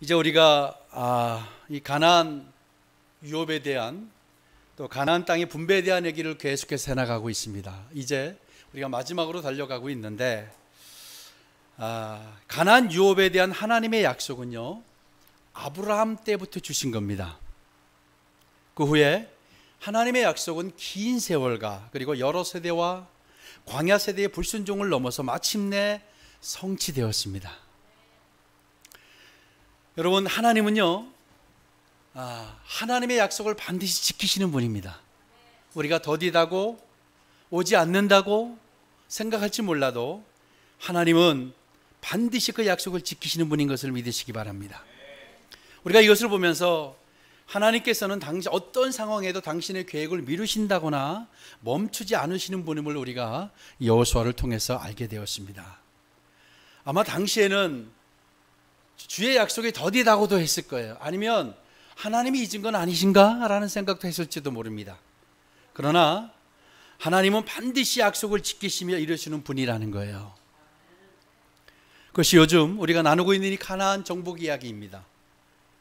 이제 우리가 이 가나안 유업에 대한 또 가나안 땅의 분배에 대한 얘기를 계속해서 해나가고 있습니다. 이제 우리가 마지막으로 달려가고 있는데 가나안 유업에 대한 하나님의 약속은요, 아브라함 때부터 주신 겁니다. 그 후에 하나님의 약속은 긴 세월과 그리고 여러 세대와 광야 세대의 불순종을 넘어서 마침내 성취되었습니다. 여러분, 하나님은요, 하나님의 약속을 반드시 지키시는 분입니다. 우리가 더디다고 오지 않는다고 생각할지 몰라도 하나님은 반드시 그 약속을 지키시는 분인 것을 믿으시기 바랍니다. 우리가 이것을 보면서 하나님께서는 어떤 상황에도 당신의 계획을 미루신다거나 멈추지 않으시는 분임을 우리가 여호수아를 통해서 알게 되었습니다. 아마 당시에는 주의 약속이 더디다고도 했을 거예요. 아니면 하나님이 잊은 건 아니신가? 라는 생각도 했을지도 모릅니다. 그러나 하나님은 반드시 약속을 지키시며 이루시는 분이라는 거예요. 그것이 요즘 우리가 나누고 있는 이 가나안 정복 이야기입니다.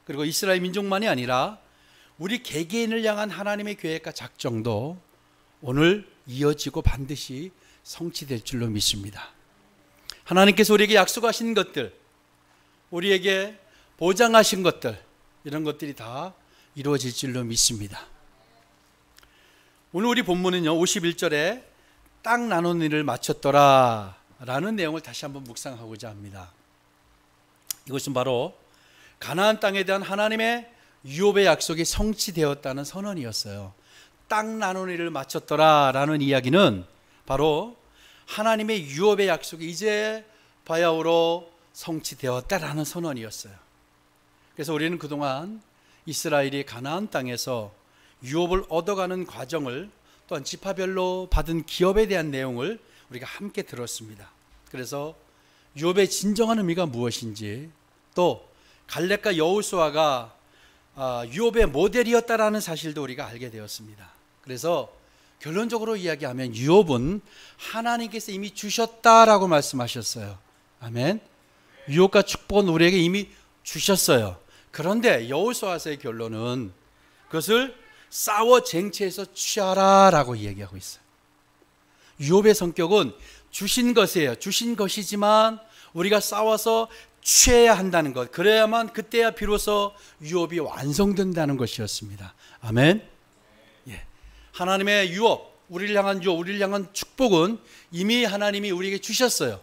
그리고 이스라엘 민족만이 아니라 우리 개개인을 향한 하나님의 계획과 작정도 오늘 이어지고 반드시 성취될 줄로 믿습니다. 하나님께서 우리에게 약속하신 것들, 우리에게 보장하신 것들, 이런 것들이 다 이루어질 줄로 믿습니다. 오늘 우리 본문은요, 51절에 땅 나누는 일을 마쳤더라 라는 내용을 다시 한번 묵상하고자 합니다. 이것은 바로 가나안 땅에 대한 하나님의 유업의 약속이 성취되었다는 선언이었어요. 땅 나누는 일을 마쳤더라 라는 이야기는 바로 하나님의 유업의 약속이 이제 바야흐로 성취되었다라는 선언이었어요. 그래서 우리는 그동안 이스라엘이 가나안 땅에서 유업을 얻어가는 과정을, 또한 지파별로 받은 기업에 대한 내용을 우리가 함께 들었습니다. 그래서 유업의 진정한 의미가 무엇인지, 또 갈렙과 여호수아가 유업의 모델이었다라는 사실도 우리가 알게 되었습니다. 그래서 결론적으로 이야기하면 유업은 하나님께서 이미 주셨다라고 말씀하셨어요. 아멘. 유업과 축복은 우리에게 이미 주셨어요. 그런데 여호수아서의 결론은 그것을 싸워 쟁취해서 취하라 라고 이야기하고 있어요. 유업의 성격은 주신 것이에요. 주신 것이지만 우리가 싸워서 취해야 한다는 것, 그래야만 그때야 비로소 유업이 완성된다는 것이었습니다. 아멘. 예. 하나님의 유업, 우리를 향한 유업, 우리를 향한 축복은 이미 하나님이 우리에게 주셨어요.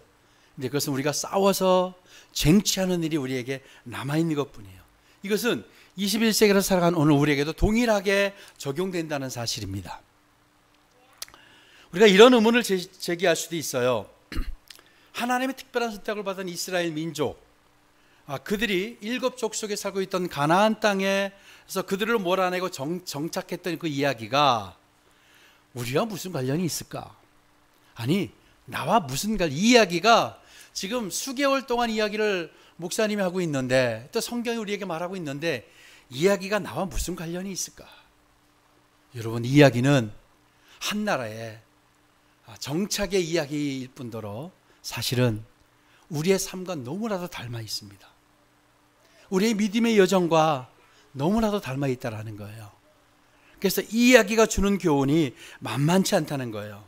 근데 그것은 우리가 싸워서 쟁취하는 일이 우리에게 남아있는 것뿐이에요. 이것은 21세기를 살아가는 오늘 우리에게도 동일하게 적용된다는 사실입니다. 우리가 이런 의문을 제기할 수도 있어요. 하나님의 특별한 선택을 받은 이스라엘 민족, 그들이 7족 속에 살고 있던 가나안 땅에서 그들을 몰아내고 정착했던 그 이야기가 우리와 무슨 관련이 있을까? 아니, 나와 무슨 이 이야기가 지금 수개월 동안 이야기를 목사님이 하고 있는데, 또 성경이 우리에게 말하고 있는데 이야기가 나와 무슨 관련이 있을까? 여러분, 이야기는 한 나라의 정착의 이야기일 뿐더러 사실은 우리의 삶과 너무나도 닮아 있습니다. 우리의 믿음의 여정과 너무나도 닮아 있다는 거예요. 그래서 이 이야기가 주는 교훈이 만만치 않다는 거예요.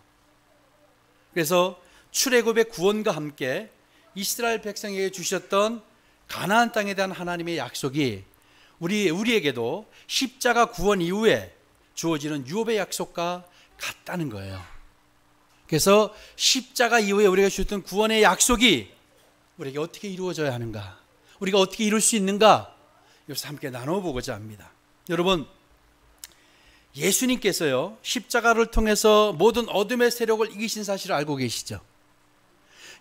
그래서 출애굽의 구원과 함께 이스라엘 백성에게 주셨던 가나안 땅에 대한 하나님의 약속이 우리에게도 십자가 구원 이후에 주어지는 유업의 약속과 같다는 거예요. 그래서 십자가 이후에 우리가 주셨던 구원의 약속이 우리에게 어떻게 이루어져야 하는가, 우리가 어떻게 이룰 수 있는가, 이것을 함께 나눠보고자 합니다. 여러분, 예수님께서요, 십자가를 통해서 모든 어둠의 세력을 이기신 사실을 알고 계시죠?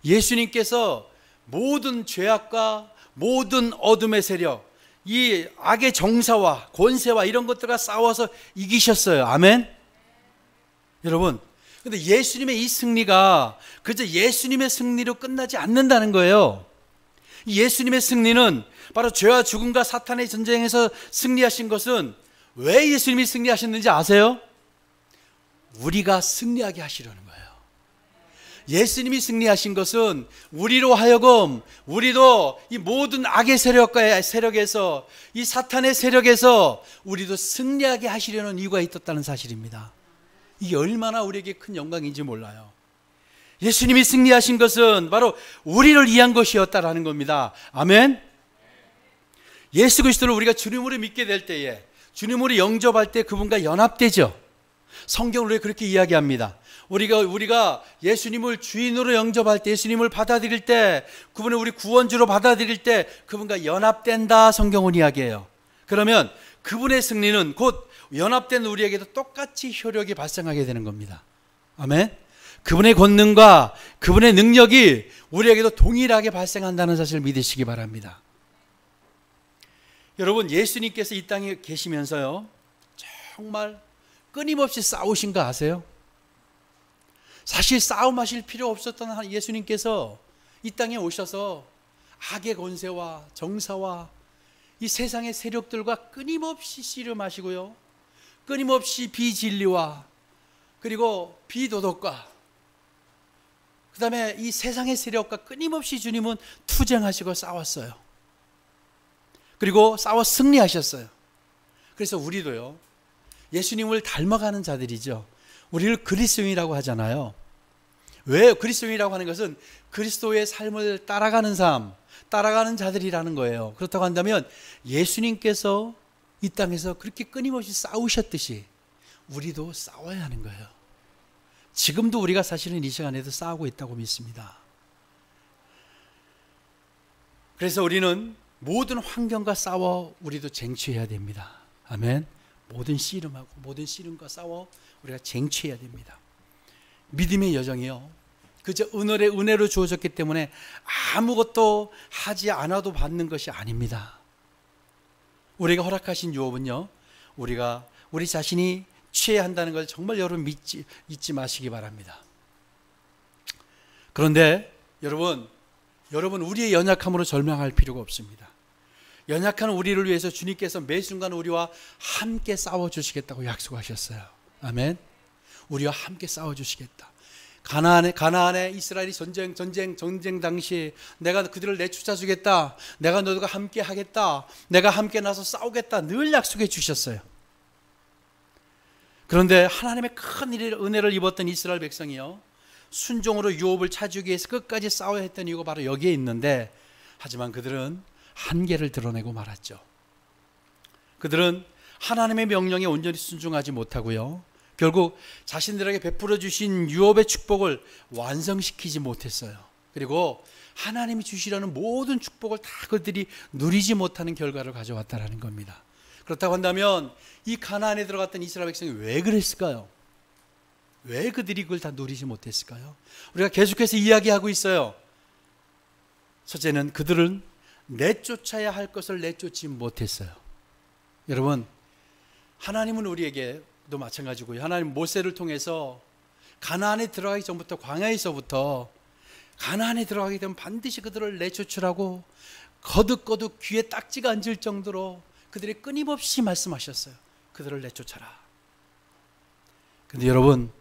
예수님께서 모든 죄악과 모든 어둠의 세력, 이 악의 정사와 권세와 이런 것들과 싸워서 이기셨어요. 아멘. 여러분, 근데 예수님의 이 승리가 그저 예수님의 승리로 끝나지 않는다는 거예요. 예수님의 승리는 바로 죄와 죽음과 사탄의 전쟁에서 승리하신 것은 왜 예수님이 승리하셨는지 아세요? 우리가 승리하게 하시려는 거예요. 예수님이 승리하신 것은 우리로 하여금 우리도 이 모든 악의 세력에서 이 사탄의 세력에서 우리도 승리하게 하시려는 이유가 있었다는 사실입니다. 이게 얼마나 우리에게 큰 영광인지 몰라요. 예수님이 승리하신 것은 바로 우리를 위한 것이었다라는 겁니다. 아멘. 예수 그리스도를 우리가 주님으로 믿게 될 때에, 주님으로 영접할 때 그분과 연합되죠. 성경으로 그렇게 이야기합니다. 우리가 예수님을 주인으로 영접할 때, 예수님을 받아들일 때, 그분을 우리 구원주로 받아들일 때 그분과 연합된다, 성경은 이야기해요. 그러면 그분의 승리는 곧 연합된 우리에게도 똑같이 효력이 발생하게 되는 겁니다. 아멘. 그분의 권능과 그분의 능력이 우리에게도 동일하게 발생한다는 사실을 믿으시기 바랍니다. 여러분, 예수님께서 이 땅에 계시면서요, 정말 끊임없이 싸우신 거 아세요? 사실 싸움하실 필요 없었던 예수님께서 이 땅에 오셔서 악의 권세와 정사와 이 세상의 세력들과 끊임없이 씨름하시고요, 끊임없이 비진리와 그리고 비도덕과 그 다음에 이 세상의 세력과 끊임없이 주님은 투쟁하시고 싸웠어요. 그리고 싸워 승리하셨어요. 그래서 우리도요, 예수님을 닮아가는 자들이죠. 우리를 그리스도인이라고 하잖아요. 왜 그리스도인이라고 하는 것은 그리스도의 삶을 따라가는 삶, 따라가는 자들이라는 거예요. 그렇다고 한다면 예수님께서 이 땅에서 그렇게 끊임없이 싸우셨듯이 우리도 싸워야 하는 거예요. 지금도 우리가 사실은 이 시간에도 싸우고 있다고 믿습니다. 그래서 우리는 모든 환경과 싸워 우리도 쟁취해야 됩니다. 아멘. 모든 씨름하고 모든 씨름과 싸워 우리가 쟁취해야 됩니다. 믿음의 여정이요, 그저 은혜로 주어졌기 때문에 아무것도 하지 않아도 받는 것이 아닙니다. 우리가 허락하신 유업은요, 우리가 우리 자신이 취해야 한다는 걸 정말 여러분 잊지 마시기 바랍니다. 그런데 여러분 우리의 연약함으로 절망할 필요가 없습니다. 연약한 우리를 위해서 주님께서 매 순간 우리와 함께 싸워주시겠다고 약속하셨어요. 아멘. 우리와 함께 싸워주시겠다. 가나안에 이스라엘이 전쟁 당시에 내가 그들을 내쫓아주겠다, 내가 너희가 함께 하겠다, 내가 함께 나서 싸우겠다 늘 약속해 주셨어요. 그런데 하나님의 큰 은혜를 입었던 이스라엘 백성이요, 순종으로 유업을 차지하기 위해서 끝까지 싸워야 했던 이유가 바로 여기에 있는데, 하지만 그들은 한계를 드러내고 말았죠. 그들은 하나님의 명령에 온전히 순종하지 못하고요, 결국 자신들에게 베풀어 주신 유업의 축복을 완성시키지 못했어요. 그리고 하나님이 주시려는 모든 축복을 다 그들이 누리지 못하는 결과를 가져왔다는 겁니다. 그렇다고 한다면 이 가나안에 들어갔던 이스라엘 백성이 왜 그랬을까요? 왜 그들이 그걸 다 누리지 못했을까요? 우리가 계속해서 이야기하고 있어요. 첫째는 그들은 내쫓아야 할 것을 내쫓지 못했어요. 여러분, 하나님은 우리에게도 마찬가지고요, 하나님 모세를 통해서 가나안에 들어가기 전부터, 광야에서부터 가나안에 들어가게 되면 반드시 그들을 내쫓으라고 거듭거듭 귀에 딱지가 앉을 정도로 그들이 끊임없이 말씀하셨어요. 그들을 내쫓아라. 그런데 여러분,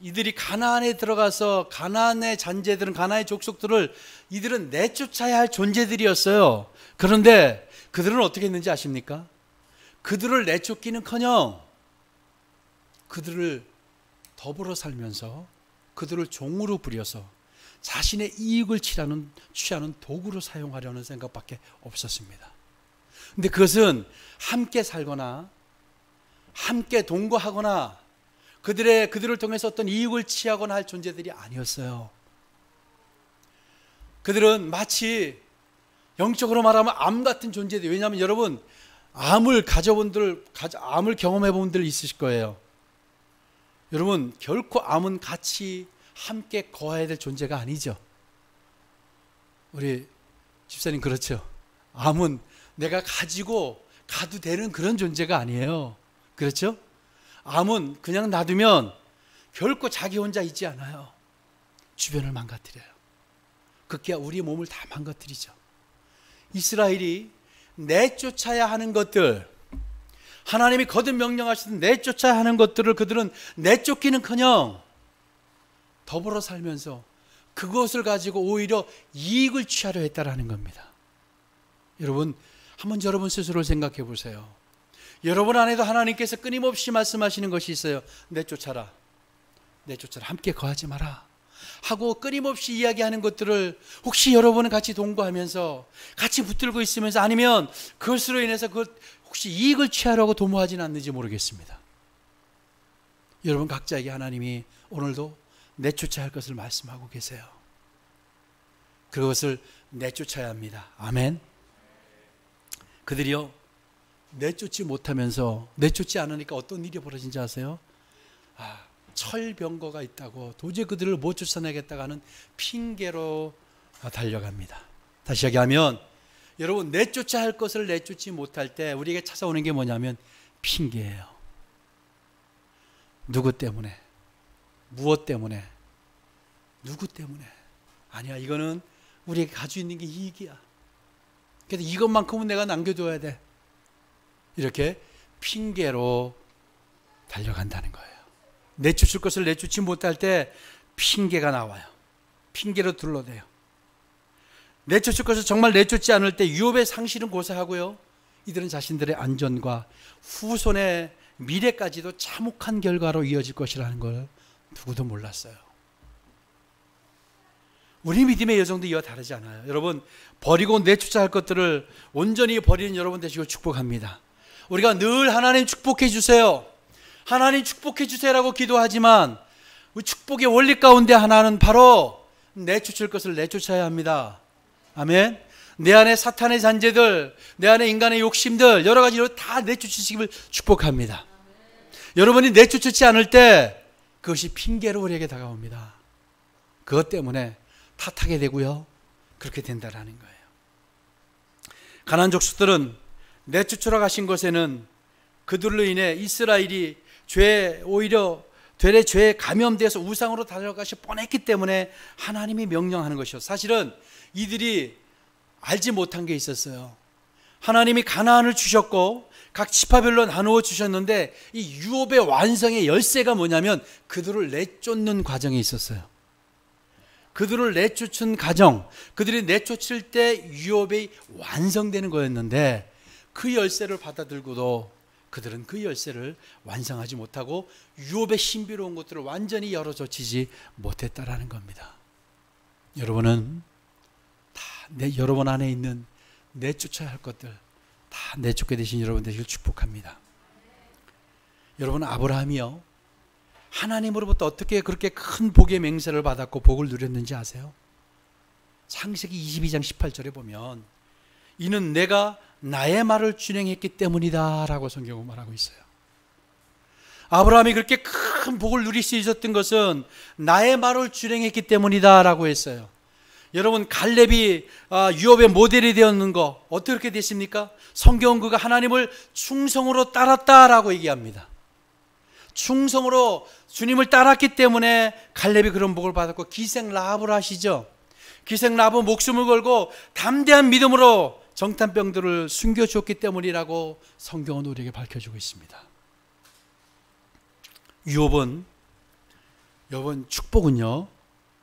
이들이 가나안에 들어가서 가나안의 잔재들은, 가나안의 족속들을 이들은 내쫓아야 할 존재들이었어요. 그런데 그들은 어떻게 했는지 아십니까? 그들을 내쫓기는커녕 그들을 더불어 살면서 그들을 종으로 부려서 자신의 이익을 취하는 도구로 사용하려는 생각밖에 없었습니다. 근데 그것은 함께 살거나 함께 동거하거나 그들을 통해서 어떤 이익을 취하거나 할 존재들이 아니었어요. 그들은 마치 영적으로 말하면 암 같은 존재들. 왜냐하면 여러분, 암을 경험해 본 분들 있으실 거예요. 여러분, 결코 암은 같이 함께 거해야 될 존재가 아니죠. 우리 집사님 그렇죠? 암은 내가 가지고 가도 되는 그런 존재가 아니에요. 그렇죠? 암은 그냥 놔두면 결코 자기 혼자 있지 않아요. 주변을 망가뜨려요. 그게 우리 몸을 다 망가뜨리죠. 이스라엘이 내쫓아야 하는 것들, 하나님이 거듭 명령하시던 내쫓아야 하는 것들을 그들은 내쫓기는커녕 더불어 살면서 그것을 가지고 오히려 이익을 취하려 했다라는 겁니다. 여러분, 한번 여러분 스스로 생각해 보세요. 여러분 안에도 하나님께서 끊임없이 말씀하시는 것이 있어요. 내쫓아라, 내쫓아라, 함께 거하지 마라 하고 끊임없이 이야기하는 것들을 혹시 여러분은 같이 동거하면서 같이 붙들고 있으면서, 아니면 그것으로 인해서 혹시 이익을 취하려고 도모하지는 않는지 모르겠습니다. 여러분 각자에게 하나님이 오늘도 내쫓아야 할 것을 말씀하고 계세요. 그것을 내쫓아야 합니다. 아멘. 그들이요, 내쫓지 못하면서, 내쫓지 않으니까 어떤 일이 벌어진지 아세요? 철병거가 있다고 도저히 그들을 못 쫓아내겠다고 하는 핑계로 달려갑니다. 다시 얘기하면, 여러분, 내쫓아야 할 것을 내쫓지 못할 때 우리에게 찾아오는 게 뭐냐면 핑계예요. 누구 때문에, 무엇 때문에, 누구 때문에. 아니야, 이거는 우리에게 가지고 있는 게 이익이야. 그래서 이것만큼은 내가 남겨둬야 돼. 이렇게 핑계로 달려간다는 거예요. 내쫓을 것을 내쫓지 못할 때 핑계가 나와요. 핑계로 둘러대요. 내쫓을 것을 정말 내쫓지 않을 때 유업의 상실은 고사하고요, 이들은 자신들의 안전과 후손의 미래까지도 참혹한 결과로 이어질 것이라는 걸 누구도 몰랐어요. 우리 믿음의 여정도 이와 다르지 않아요. 여러분, 버리고 내쫓아야 할 것들을 온전히 버리는 여러분 되시고 축복합니다. 우리가 늘 하나님 축복해 주세요, 하나님 축복해 주세요라고 기도하지만 축복의 원리 가운데 하나는 바로 내쫓을 것을 내쫓아야 합니다. 아멘. 내 안에 사탄의 잔재들, 내 안에 인간의 욕심들, 여러 가지로 다 내쫓으시기를 축복합니다. 여러분이 내쫓지 않을 때 그것이 핑계로 우리에게 다가옵니다. 그것 때문에 탓하게 되고요, 그렇게 된다라는 거예요. 가나안 족속들은 내쫓으러 가신 것에는 그들로 인해 이스라엘이 오히려 되레 죄에 감염돼서 우상으로 달려가시 뻔했기 때문에 하나님이 명령하는 것이었어요. 사실은 이들이 알지 못한 게 있었어요. 하나님이 가나안을 주셨고 각 지파별로 나누어 주셨는데, 이 유업의 완성의 열쇠가 뭐냐면 그들을 내쫓는 과정에 있었어요. 그들을 내쫓은 과정, 그들이 내쫓을 때 유업이 완성되는 거였는데, 그 열쇠를 받아들고도 그들은 그 열쇠를 완성하지 못하고 유업의 신비로운 것들을 완전히 열어젖히지 못했다라는 겁니다. 여러분은 다 여러분 안에 있는 내쫓아야 할 것들 다 내쫓게 되신 여러분 되시길 축복합니다. 여러분, 아브라함이요, 하나님으로부터 어떻게 그렇게 큰 복의 맹세를 받았고 복을 누렸는지 아세요? 창세기 22장 18절에 보면 이는 내가 나의 말을 준행했기 때문이다 라고 성경은 말하고 있어요. 아브라함이 그렇게 큰 복을 누릴 수 있었던 것은 나의 말을 준행했기 때문이다 라고 했어요. 여러분, 갈렙이 유업의 모델이 되었는 거 어떻게 됐습니까? 성경은 그가 하나님을 충성으로 따랐다라고 얘기합니다. 충성으로 주님을 따랐기 때문에 갈렙이 그런 복을 받았고, 기생 라합을 아시죠? 기생 라합은 목숨을 걸고 담대한 믿음으로 정탐병들을 숨겨주었기 때문이라고 성경은 우리에게 밝혀주고 있습니다. 여러분, 축복은요,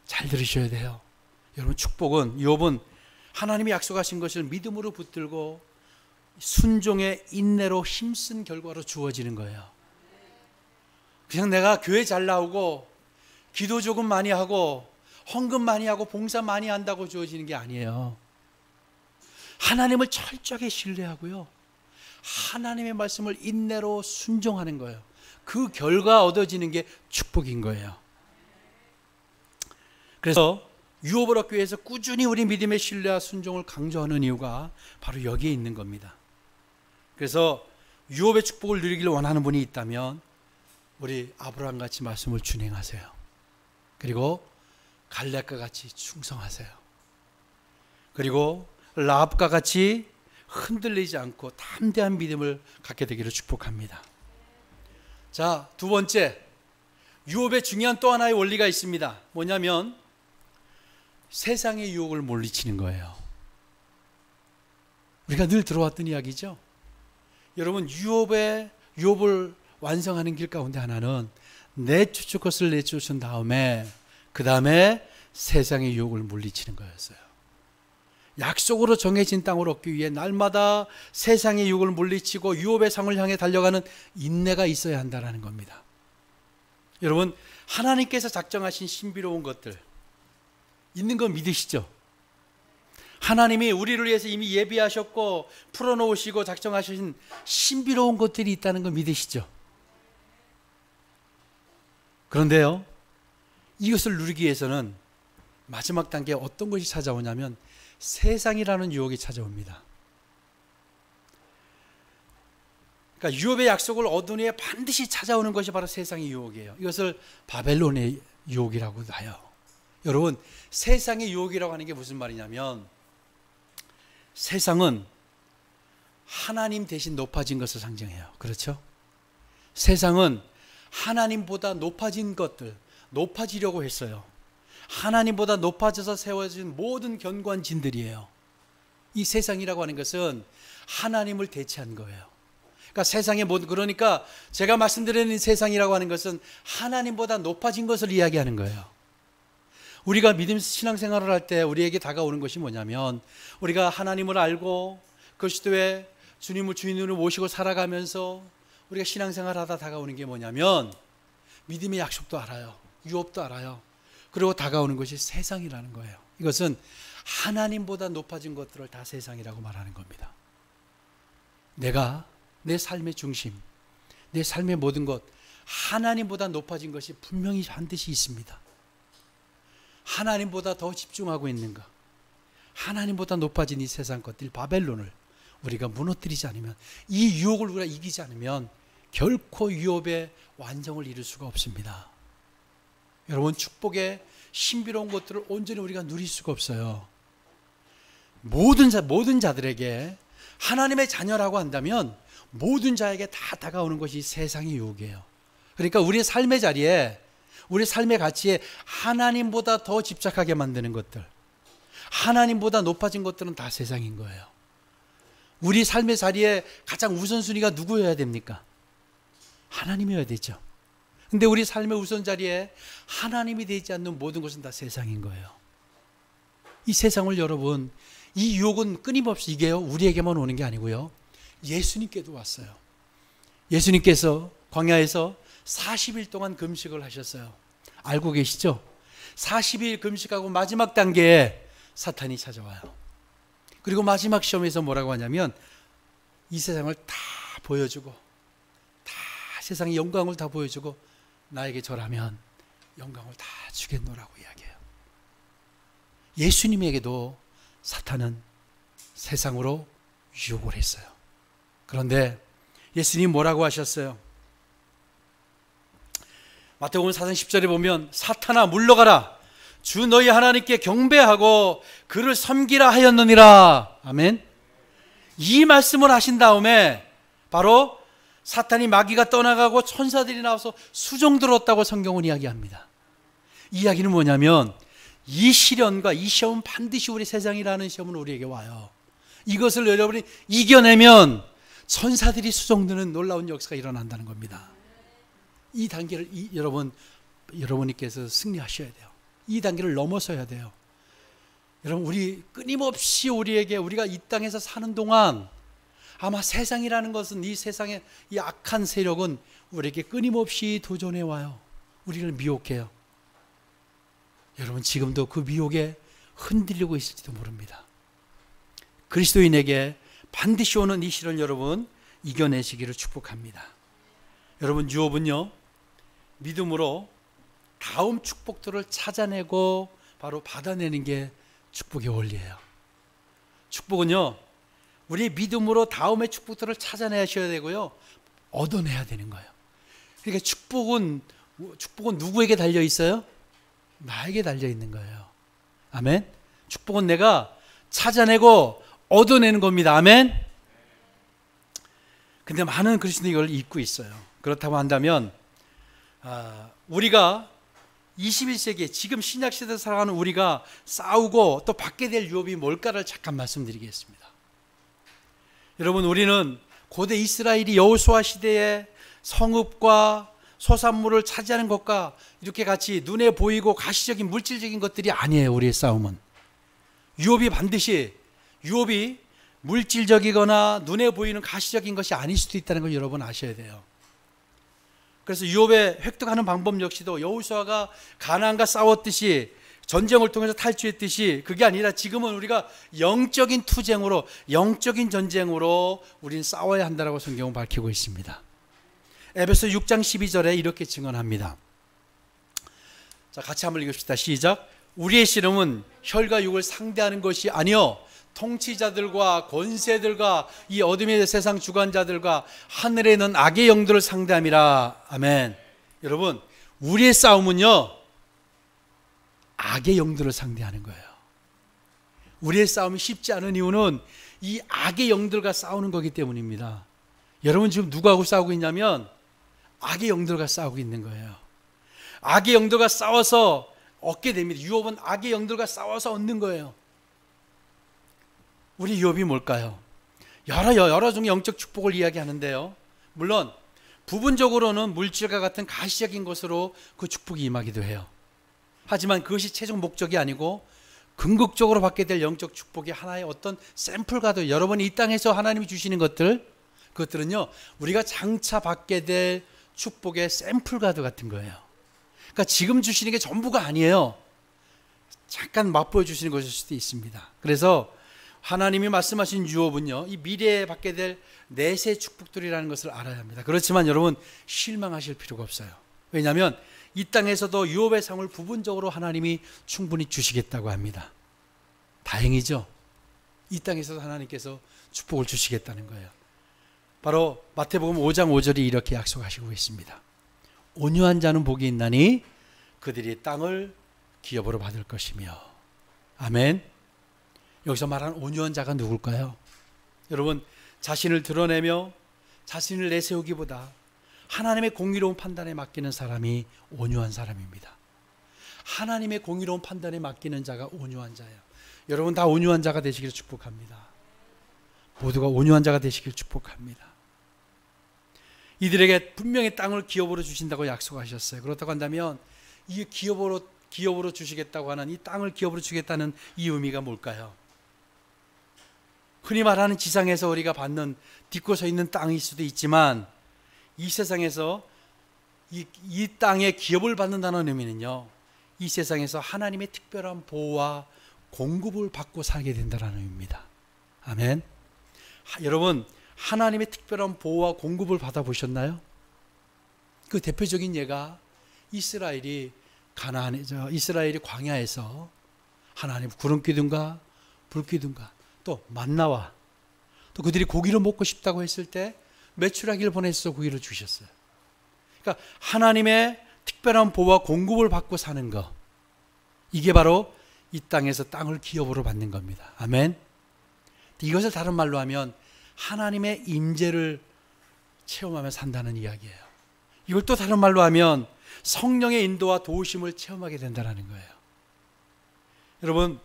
잘 들으셔야 돼요. 여러분, 축복은, 욥은 하나님이 약속하신 것을 믿음으로 붙들고 순종의 인내로 힘쓴 결과로 주어지는 거예요. 그냥 내가 교회 잘 나오고 기도 조금 많이 하고 헌금 많이 하고 봉사 많이 한다고 주어지는 게 아니에요. 하나님을 철저하게 신뢰하고요, 하나님의 말씀을 인내로 순종하는 거예요. 그 결과 얻어지는 게 축복인 거예요. 그래서 유업을 얻기 위해서 꾸준히 우리 믿음의 신뢰와 순종을 강조하는 이유가 바로 여기에 있는 겁니다. 그래서 유업의 축복을 누리기를 원하는 분이 있다면 우리 아브라함 같이 말씀을 준행하세요. 그리고 갈렙과 같이 충성하세요. 그리고 라합과 같이 흔들리지 않고 담대한 믿음을 갖게 되기를 축복합니다. 자, 두 번째, 유업의 중요한 또 하나의 원리가 있습니다. 뭐냐면 세상의 유혹을 물리치는 거예요. 우리가 늘 들어왔던 이야기죠. 여러분, 유업을 완성하는 길 가운데 하나는 내쫓을 것을 내쫓은 다음에 그 다음에 세상의 유혹을 물리치는 거였어요. 약속으로 정해진 땅을 얻기 위해 날마다 세상의 유혹을 물리치고 유업의 상을 향해 달려가는 인내가 있어야 한다는 겁니다. 여러분, 하나님께서 작정하신 신비로운 것들 있는 거 믿으시죠? 하나님이 우리를 위해서 이미 예비하셨고 풀어놓으시고 작정하신 신비로운 것들이 있다는 거 믿으시죠? 그런데요, 이것을 누리기 위해서는 마지막 단계에 어떤 것이 찾아오냐면 세상이라는 유혹이 찾아옵니다. 그러니까 유업의 약속을 얻은 후에 반드시 찾아오는 것이 바로 세상의 유혹이에요. 이것을 바벨론의 유혹이라고 해요. 여러분, 세상의 유혹이라고 하는 게 무슨 말이냐면 세상은 하나님 대신 높아진 것을 상징해요. 그렇죠? 세상은 하나님보다 높아진 것들, 높아지려고 했어요. 하나님보다 높아져서 세워진 모든 견고한진들이에요. 이 세상이라고 하는 것은 하나님을 대체한 거예요. 그러니까 세상의 모든, 그러니까 제가 말씀드리는 세상이라고 하는 것은 하나님보다 높아진 것을 이야기하는 거예요. 우리가 믿음 신앙생활을 할 때 우리에게 다가오는 것이 뭐냐면 우리가 하나님을 알고 그리스도의 주님을 주인으로 모시고 살아가면서 우리가 신앙생활을 하다 다가오는 게 뭐냐면 믿음의 약속도 알아요. 유업도 알아요. 그리고 다가오는 것이 세상이라는 거예요. 이것은 하나님보다 높아진 것들을 다 세상이라고 말하는 겁니다. 내가 내 삶의 중심, 내 삶의 모든 것, 하나님보다 높아진 것이 분명히 반드시 있습니다. 하나님보다 더 집중하고 있는가? 하나님보다 높아진 이 세상 것들, 바벨론을 우리가 무너뜨리지 않으면, 이 유혹을 우리가 이기지 않으면 결코 유업의 완성을 이룰 수가 없습니다. 여러분, 축복의 신비로운 것들을 온전히 우리가 누릴 수가 없어요. 모든 자들에게 하나님의 자녀라고 한다면 모든 자에게 다 다가오는 것이 세상의 유혹이에요. 그러니까 우리의 삶의 자리에, 우리 삶의 가치에 하나님보다 더 집착하게 만드는 것들, 하나님보다 높아진 것들은 다 세상인 거예요. 우리 삶의 자리에 가장 우선순위가 누구여야 됩니까? 하나님이어야 되죠. 근데 우리 삶의 우선 자리에 하나님이 되지 않는 모든 것은 다 세상인 거예요. 이 세상을 여러분, 이 유혹은 끊임없이, 이게요, 우리에게만 오는 게 아니고요, 예수님께도 왔어요. 예수님께서 광야에서 40일 동안 금식을 하셨어요. 알고 계시죠? 40일 금식하고 마지막 단계에 사탄이 찾아와요. 그리고 마지막 시험에서 뭐라고 하냐면 이 세상을 다 보여주고, 다 세상의 영광을 다 보여주고, 나에게 절하면 영광을 다 주겠노라고 이야기해요. 예수님에게도 사탄은 세상으로 유혹을 했어요. 그런데 예수님 뭐라고 하셨어요? 마태복음 4장 10절에 보면 사탄아 물러가라, 주 너희 하나님께 경배하고 그를 섬기라 하였느니라. 아멘. 이 말씀을 하신 다음에 바로 사탄이, 마귀가 떠나가고 천사들이 나와서 수종 들었다고 성경은 이야기합니다. 이 이야기는 뭐냐면 이 시련과 이 시험은 반드시 우리 세상이라는 시험은 우리에게 와요. 이것을 여러분이 이겨내면 천사들이 수종드는 놀라운 역사가 일어난다는 겁니다. 이 단계를 여러분께서 승리하셔야 돼요. 이 단계를 넘어서야 돼요. 여러분, 우리 끊임없이 우리가 이 땅에서 사는 동안 아마 세상이라는 것은, 이 세상의 이 악한 세력은 우리에게 끊임없이 도전해 와요. 우리를 미혹해요. 여러분, 지금도 그 미혹에 흔들리고 있을지도 모릅니다. 그리스도인에게 반드시 오는 이 시련을 여러분 이겨내시기를 축복합니다. 여러분, 유업은요, 믿음으로 다음 축복들을 찾아내고 바로 받아내는 게 축복의 원리예요. 축복은요, 우리의 믿음으로 다음의 축복들을 찾아내셔야 되고요, 얻어내야 되는 거예요. 그러니까 축복은 누구에게 달려 있어요? 나에게 달려 있는 거예요. 아멘. 축복은 내가 찾아내고 얻어내는 겁니다. 아멘. 근데 많은 그리스도인이 이걸 잊고 있어요. 그렇다고 한다면 우리가 21세기에 지금 신약시대에 살아가는 우리가 싸우고 또 받게 될 유업이 뭘까를 잠깐 말씀드리겠습니다. 여러분, 우리는 고대 이스라엘이 여호수아 시대에 성읍과 소산물을 차지하는 것과 이렇게 같이 눈에 보이고 가시적인 물질적인 것들이 아니에요. 우리의 싸움은 유업이 물질적이거나 눈에 보이는 가시적인 것이 아닐 수도 있다는 걸 여러분 아셔야 돼요. 그래서 유업에 획득하는 방법 역시도 여호수아가 가나안과 싸웠듯이 전쟁을 통해서 탈취했듯이 그게 아니라 지금은 우리가 영적인 투쟁으로, 영적인 전쟁으로 우리는 싸워야 한다라고 성경은 밝히고 있습니다. 에베소 6장 12절에 이렇게 증언합니다. 자, 같이 한번 읽읍시다. 시작. 우리의 씨름은 혈과 육을 상대하는 것이 아니요 통치자들과 권세들과 이 어둠의 세상 주관자들과 하늘에 있는 악의 영들을 상대함이라. 아멘. 여러분, 우리의 싸움은요 악의 영들을 상대하는 거예요. 우리의 싸움이 쉽지 않은 이유는 이 악의 영들과 싸우는 거기 때문입니다. 여러분 지금 누구하고 싸우고 있냐면 악의 영들과 싸우고 있는 거예요. 악의 영들과 싸워서 얻게 됩니다. 유업은 악의 영들과 싸워서 얻는 거예요. 우리 유업이 뭘까요? 여러 종의 영적 축복을 이야기하는데요, 물론 부분적으로는 물질과 같은 가시적인 것으로 그 축복이 임하기도 해요. 하지만 그것이 최종 목적이 아니고 궁극적으로 받게 될 영적 축복이 하나의 어떤 샘플과도, 여러분이 이 땅에서 하나님이 주시는 그것들은요 우리가 장차 받게 될 축복의 샘플과도 같은 거예요. 그러니까 지금 주시는 게 전부가 아니에요. 잠깐 맛보여 주시는 것일 수도 있습니다. 그래서 하나님이 말씀하신 유업은요 이 미래에 받게 될 내세 축복들이라는 것을 알아야 합니다. 그렇지만 여러분 실망하실 필요가 없어요. 왜냐하면 이 땅에서도 유업의 상을 부분적으로 하나님이 충분히 주시겠다고 합니다. 다행이죠. 이 땅에서도 하나님께서 축복을 주시겠다는 거예요. 바로 마태복음 5장 5절이 이렇게 약속하시고 있습니다. 온유한 자는 복이 있나니 그들이 땅을 기업으로 받을 것이며. 아멘. 여기서 말하는 온유한 자가 누굴까요? 여러분, 자신을 드러내며 자신을 내세우기보다 하나님의 공의로운 판단에 맡기는 사람이 온유한 사람입니다. 하나님의 공의로운 판단에 맡기는 자가 온유한 자예요. 여러분 다 온유한 자가 되시길 축복합니다. 모두가 온유한 자가 되시길 축복합니다. 이들에게 분명히 땅을 기업으로 주신다고 약속하셨어요. 그렇다고 한다면 이 기업으로 주시겠다고 하는 이 땅을 기업으로 주겠다는 이 의미가 뭘까요? 흔히 말하는 지상에서 우리가 받는 딛고 서 있는 땅일 수도 있지만 이 세상에서 이 땅에 기업을 받는다는 의미는요 이 세상에서 하나님의 특별한 보호와 공급을 받고 살게 된다는 의미입니다. 아멘. 여러분 하나님의 특별한 보호와 공급을 받아보셨나요? 그 대표적인 예가 이스라엘이 광야에서 하나님 구름 기둥과 불 기둥과 또 만나와 또 그들이 고기를 먹고 싶다고 했을 때 메추라기를 보내서 고기를 주셨어요. 그러니까 하나님의 특별한 보호와 공급을 받고 사는 것, 이게 바로 이 땅에서 땅을 기업으로 받는 겁니다. 아멘. 이것을 다른 말로 하면 하나님의 임재를 체험하며 산다는 이야기예요. 이걸 또 다른 말로 하면 성령의 인도와 도우심을 체험하게 된다는 거예요. 여러분,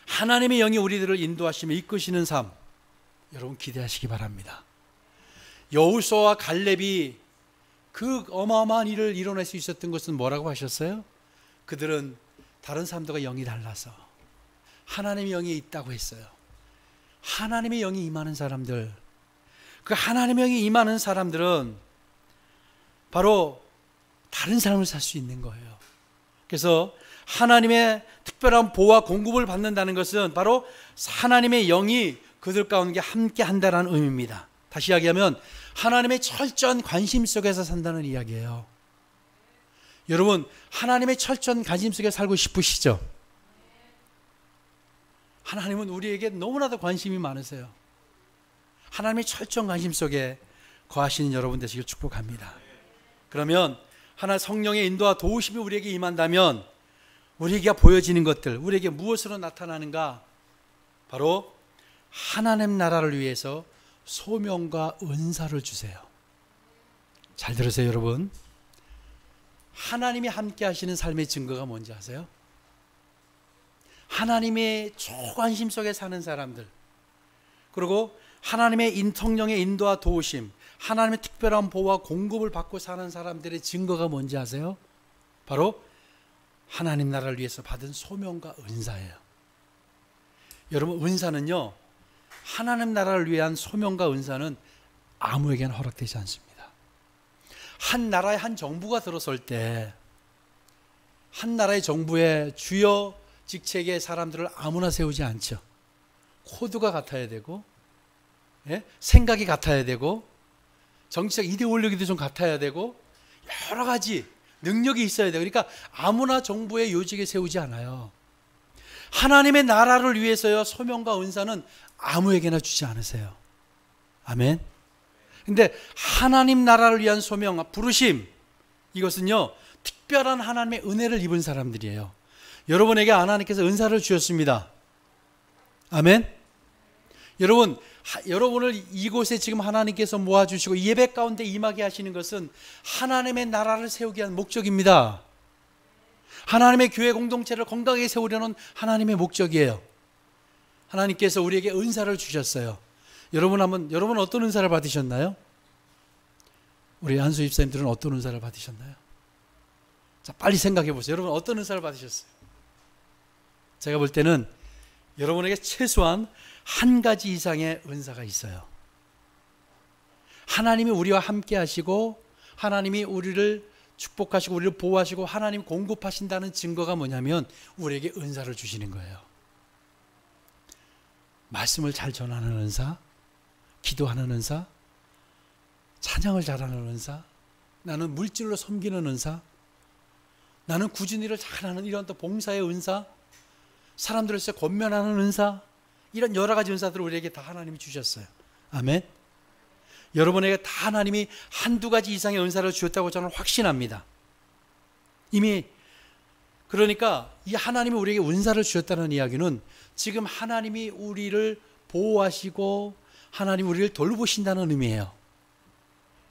하나님의 영이 우리들을 인도하시며 이끄시는 삶, 여러분 기대하시기 바랍니다. 여호수아와 갈렙이 그 어마어마한 일을 이뤄낼 수 있었던 것은 뭐라고 하셨어요? 그들은 다른 사람들과 영이 달라서 하나님의 영이 있다고 했어요. 하나님의 영이 임하는 사람들, 그 하나님의 영이 임하는 사람들은 바로 다른 삶을 살 수 있는 거예요. 그래서 하나님의 특별한 보호와 공급을 받는다는 것은 바로 하나님의 영이 그들 가운데 함께 한다는 의미입니다. 다시 이야기하면 하나님의 철저한 관심 속에서 산다는 이야기예요. 여러분, 하나님의 철저한 관심 속에 살고 싶으시죠? 하나님은 우리에게 너무나도 관심이 많으세요. 하나님의 철저한 관심 속에 거하시는 여러분 되시길 축복합니다. 그러면 하나 성령의 인도와 도우심이 우리에게 임한다면 우리에게 보여지는 것들, 우리에게 무엇으로 나타나는가? 바로 하나님 나라를 위해서 소명과 은사를 주세요. 잘 들으세요, 여러분. 하나님이 함께 하시는 삶의 증거가 뭔지 아세요? 하나님의 초관심 속에 사는 사람들, 그리고 하나님의 성령의 인도와 도우심, 하나님의 특별한 보호와 공급을 받고 사는 사람들의 증거가 뭔지 아세요? 바로 하나님 나라를 위해서 받은 소명과 은사예요. 여러분, 은사는요, 하나님 나라를 위한 소명과 은사는 아무에게나 허락되지 않습니다. 한 나라의 한 정부가 들어설 때 한 나라의 정부의 주요 직책의 사람들을 아무나 세우지 않죠. 코드가 같아야 되고, 생각이 같아야 되고, 정치적 이데올로기도 좀 같아야 되고, 여러 가지 능력이 있어야 돼요. 그러니까 아무나 정부의 요직에 세우지 않아요. 하나님의 나라를 위해서요, 소명과 은사는 아무에게나 주지 않으세요. 아멘. 근데 하나님 나라를 위한 소명, 부르심, 이것은요, 특별한 하나님의 은혜를 입은 사람들이에요. 여러분에게 하나님께서 은사를 주셨습니다. 아멘. 여러분, 여러분을 이곳에 지금 하나님께서 모아주시고 예배 가운데 임하게 하시는 것은 하나님의 나라를 세우기 위한 목적입니다. 하나님의 교회 공동체를 건강하게 세우려는 하나님의 목적이에요. 하나님께서 우리에게 은사를 주셨어요. 여러분 어떤 은사를 받으셨나요? 우리 한수 집사님들은 어떤 은사를 받으셨나요? 자, 빨리 생각해 보세요. 여러분 어떤 은사를 받으셨어요? 제가 볼 때는 여러분에게 최소한 한 가지 이상의 은사가 있어요. 하나님이 우리와 함께 하시고 하나님이 우리를 축복하시고 우리를 보호하시고 하나님 공급하신다는 증거가 뭐냐면 우리에게 은사를 주시는 거예요. 말씀을 잘 전하는 은사, 기도하는 은사, 찬양을 잘하는 은사, 나는 물질로 섬기는 은사, 나는 굳은 일을 잘하는 이런 또 봉사의 은사, 사람들에서 권면하는 은사, 이런 여러 가지 은사들을 우리에게 다 하나님이 주셨어요. 아멘. 여러분에게 다 하나님이 한두 가지 이상의 은사를 주셨다고 저는 확신합니다. 이미 그러니까 이 하나님이 우리에게 은사를 주셨다는 이야기는 지금 하나님이 우리를 보호하시고 하나님이 우리를 돌보신다는 의미예요.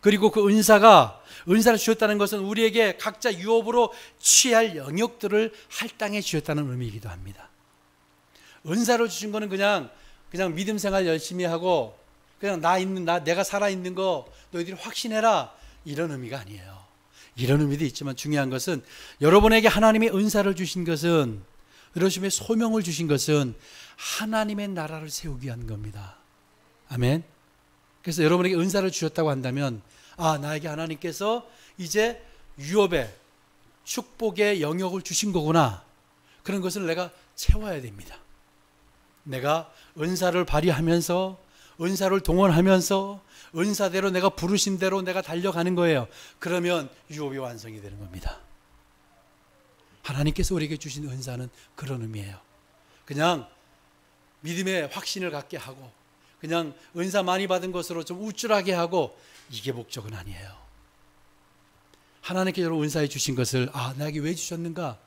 그리고 그 은사를 주셨다는 것은 우리에게 각자 유업으로 취할 영역들을 할당해 주셨다는 의미이기도 합니다. 은사를 주신 거는 그냥 믿음 생활 열심히 하고 그냥 내가 살아있는 거 너희들이 확신해라, 이런 의미가 아니에요. 이런 의미도 있지만 중요한 것은 여러분에게 하나님이 은사를 주신 것은, 여러분의 소명을 주신 것은 하나님의 나라를 세우기 위한 겁니다. 아멘. 그래서 여러분에게 은사를 주셨다고 한다면 나에게 하나님께서 이제 유업의 축복의 영역을 주신 거구나, 그런 것을 내가 채워야 됩니다. 내가 은사를 발휘하면서 은사를 동원하면서 은사대로 내가 부르신 대로 내가 달려가는 거예요. 그러면 유업이 완성이 되는 겁니다. 하나님께서 우리에게 주신 은사는 그런 의미예요. 그냥 믿음의 확신을 갖게 하고 그냥 은사 많이 받은 것으로 좀 우쭐하게 하고, 이게 목적은 아니에요. 하나님께서 은사해 주신 것을 나에게 왜 주셨는가?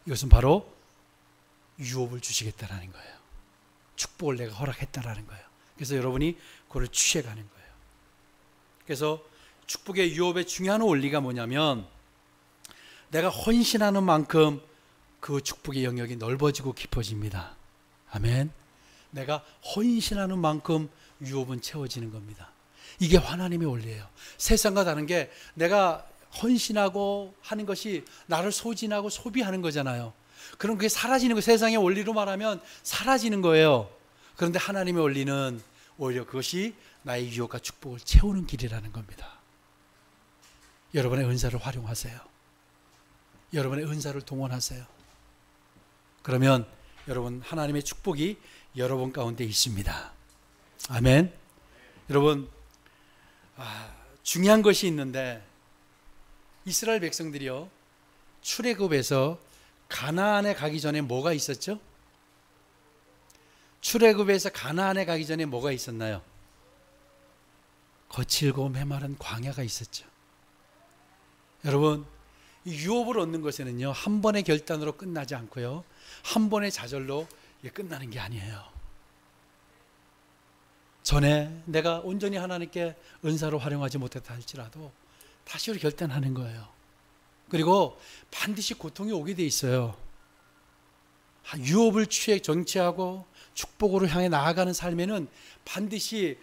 이것은 바로 유업을 주시겠다라는 거예요. 축복을 내가 허락했다라는 거예요. 그래서 여러분이 그걸 취해가는 거예요. 그래서 축복의 유업의 중요한 원리가 뭐냐면 내가 헌신하는 만큼 그 축복의 영역이 넓어지고 깊어집니다. 아멘. 내가 헌신하는 만큼 유업은 채워지는 겁니다. 이게 하나님의 원리예요. 세상과 다른 게 내가 헌신하고 하는 것이 나를 소진하고 소비하는 거잖아요. 그럼 그게 사라지는 거예요. 세상의 원리로 말하면 사라지는 거예요. 그런데 하나님의 원리는 오히려 그것이 나의 유업과 축복을 채우는 길이라는 겁니다. 여러분의 은사를 활용하세요. 여러분의 은사를 동원하세요. 그러면 여러분 하나님의 축복이 여러분 가운데 있습니다. 아멘. 여러분 중요한 것이 있는데 이스라엘 백성들이요, 출애굽에서 가나안에 가기 전에 뭐가 있었죠? 출애굽에서 가나안에 가기 전에 뭐가 있었나요? 거칠고 메마른 광야가 있었죠. 여러분, 이 유업을 얻는 것에는요, 한 번의 결단으로 끝나지 않고요, 한 번의 좌절로 끝나는 게 아니에요. 전에 내가 온전히 하나님께 은사로 활용하지 못했다 할지라도 다시 결단하는 거예요. 그리고 반드시 고통이 오게 돼 있어요. 유업을 정치하고 축복으로 향해 나아가는 삶에는 반드시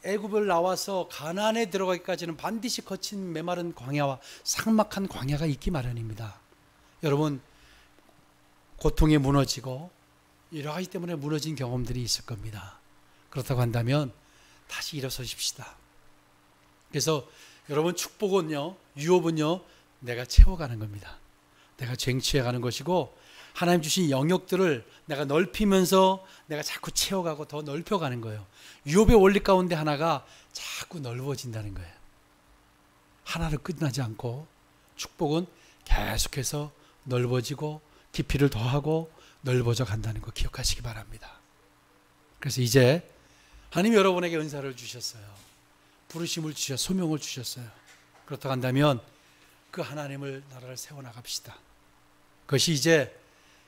애굽을 나와서 가나안에 들어가기까지는 반드시 거친 메마른 광야와 삭막한 광야가 있기 마련입니다. 여러분, 고통에 무너지고 여러 가지 때문에 무너진 경험들이 있을 겁니다. 그렇다고 한다면 다시 일어서십시다. 그래서 여러분, 축복은요, 유업은요, 내가 채워가는 겁니다. 내가 쟁취해가는 것이고, 하나님 주신 영역들을 내가 넓히면서 내가 자꾸 채워가고 더 넓혀가는 거예요. 유업의 원리 가운데 하나가 자꾸 넓어진다는 거예요. 하나로 끝나지 않고 축복은 계속해서 넓어지고 깊이를 더하고 넓어져 간다는 거 기억하시기 바랍니다. 그래서 이제 하나님 여러분에게 은사를 주셨어요. 부르심을 주셨어요. 소명을 주셨어요. 그렇다고 한다면 그 하나님을 나라를 세워나갑시다. 그것이 이제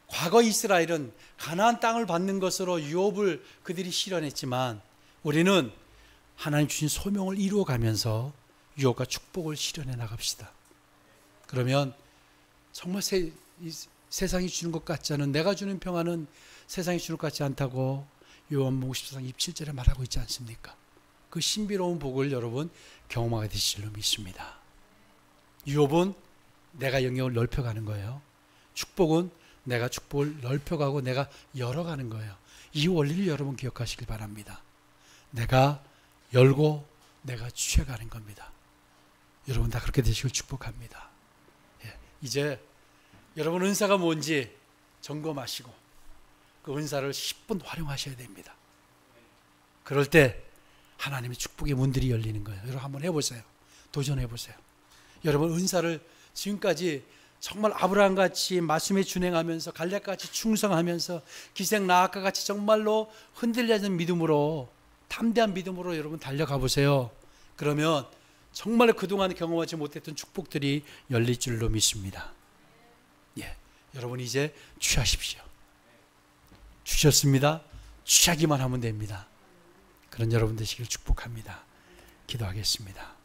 과거 이스라엘은 가나안 땅을 받는 것으로 유업을 그들이 실현했지만 우리는 하나님 주신 소명을 이루어가면서 유업과 축복을 실현해 나갑시다. 그러면 정말 세상이 주는 것 같지 않은, 내가 주는 평안은 세상이 주는 것 같지 않다고 요한복음 14장 27절에 말하고 있지 않습니까? 그 신비로운 복을 여러분 경험하게 되실 줄 믿습니다. 유업은 내가 영역을 넓혀가는 거예요. 축복은 내가 축복을 넓혀가고 내가 열어가는 거예요. 이 원리를 여러분 기억하시길 바랍니다. 내가 열고 내가 취해가는 겁니다. 여러분 다 그렇게 되시길 축복합니다. 이제 여러분 은사가 뭔지 점검하시고 그 은사를 10분 활용하셔야 됩니다. 그럴 때 하나님의 축복의 문들이 열리는 거예요. 여러분 한번 해보세요. 도전해보세요. 여러분 은사를 지금까지 정말 아브라함같이 말씀에 준행하면서 갈렙같이 충성하면서 기생나앗과 같이 정말로 흔들리지 않는 믿음으로, 담대한 믿음으로 여러분 달려가 보세요. 그러면 정말 그동안 경험하지 못했던 축복들이 열릴 줄로 믿습니다. 여러분 이제 취하십시오. 주셨습니다. 취하기만 하면 됩니다. 그런 여러분 되시길 축복합니다. 기도하겠습니다.